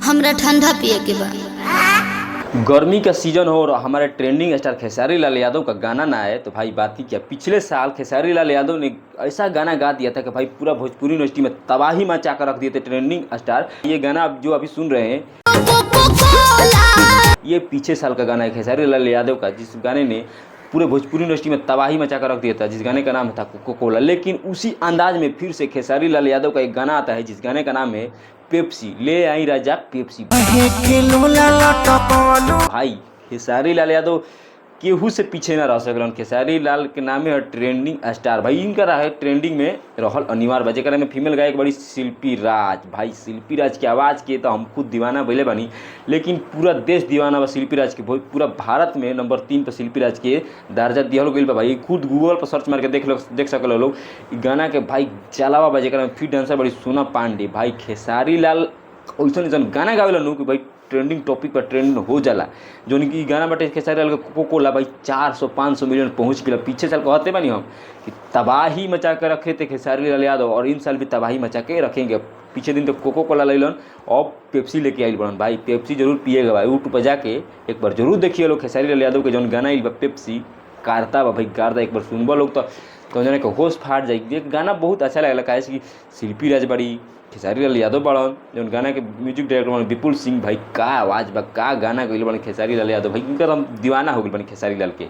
हमरा ठंडा पिए के बा। गर्मी का सीजन हो और हमारे ट्रेंडिंग स्टार खेसारी लाल यादव का गाना ना आए तो भाई बात ही क्या। पिछले साल खेसारी लाल यादव ने ऐसा गाना गा दिया था कि भाई पूरा भोजपुरी इंडस्ट्री में तबाही मचा कर रख दिए थे ट्रेंडिंग स्टार। ये गाना आप जो अभी सुन रहे हैं ये पीछे साल का गाना है खेसारी लाल यादव का, जिस गाने ने पूरे भोजपुरी इंडस्ट्री में तबाही मचा कर रख दिया था, जिस गाने का नाम था कोको कोला। लेकिन उसी अंदाज में फिर से खेसारी लाल यादव का एक गाना आता है जिस गाने का नाम है पेप्सी। ले आई राजा पेप्सी। भाई खेसारी लाल यादव केहू से पीछे ना रह सकलन। खेसारी लाल के नामे है ट्रेंडिंग स्टार। भाई इनका रहा है ट्रेंडिंग में रहल अनिवार्य बजे करे में फीमेल गायक बड़ी शिल्पी राज। भाई शिल्पी राज की आवाज़ के तो हम खुद दीवाना भले बनी, लेकिन पूरा देश दीवाना बा शिल्पी राज के। पूरा भारत में नंबर 3 पर शिल्पी राज के दर्जा दिया गई बा। भाई खुद गूगल पर सर्च मार के देख सकल लोग गाना के। भाई चलावा बजे करे में फिर डांसर बड़ी सोना पांडे। भाई खेसारी लाल ऐसा गाना गावेला नु कि भाई ट्रेंडिंग टॉपिक पर ट्रेंड हो जाला। जो कि गाना बाटे खेसारी लाल का कोको कोला भाई 400-500 मिलियन पहुँच गया। पीछे साल कहते बानी हम कि तबाही मचा कर रखे थे खेसारी लाल यादव, और इन साल भी तबाही मचा के रखेंगे। पीछे दिन तो कोको कोला लैलन और पेप्सी लेके आई बड़न। भाई पेप्सी जरूर पिएगा भाई, यूट्यूब पर जाके एक बार जरूर देखिए लोग खेसारी लाल यादव के जो गाना आई पेप्सी कारता बा। भाई गारदा एक बार सुनबा लोग तो जाने का होश फाट जाएगी। गाना बहुत अच्छा लगेगा काहे कि शिल्पी राज बड़ी, खेसारी लाल यादव बड़न, जो गाना के म्यूजिक डायरेक्टर बन विपुल सिंह। भाई का आवाज़ बा, का गाना गइल बन खेसारी लाल यादव। भाई इनका हम दीवाना हो गए बन खेसारी लाल के।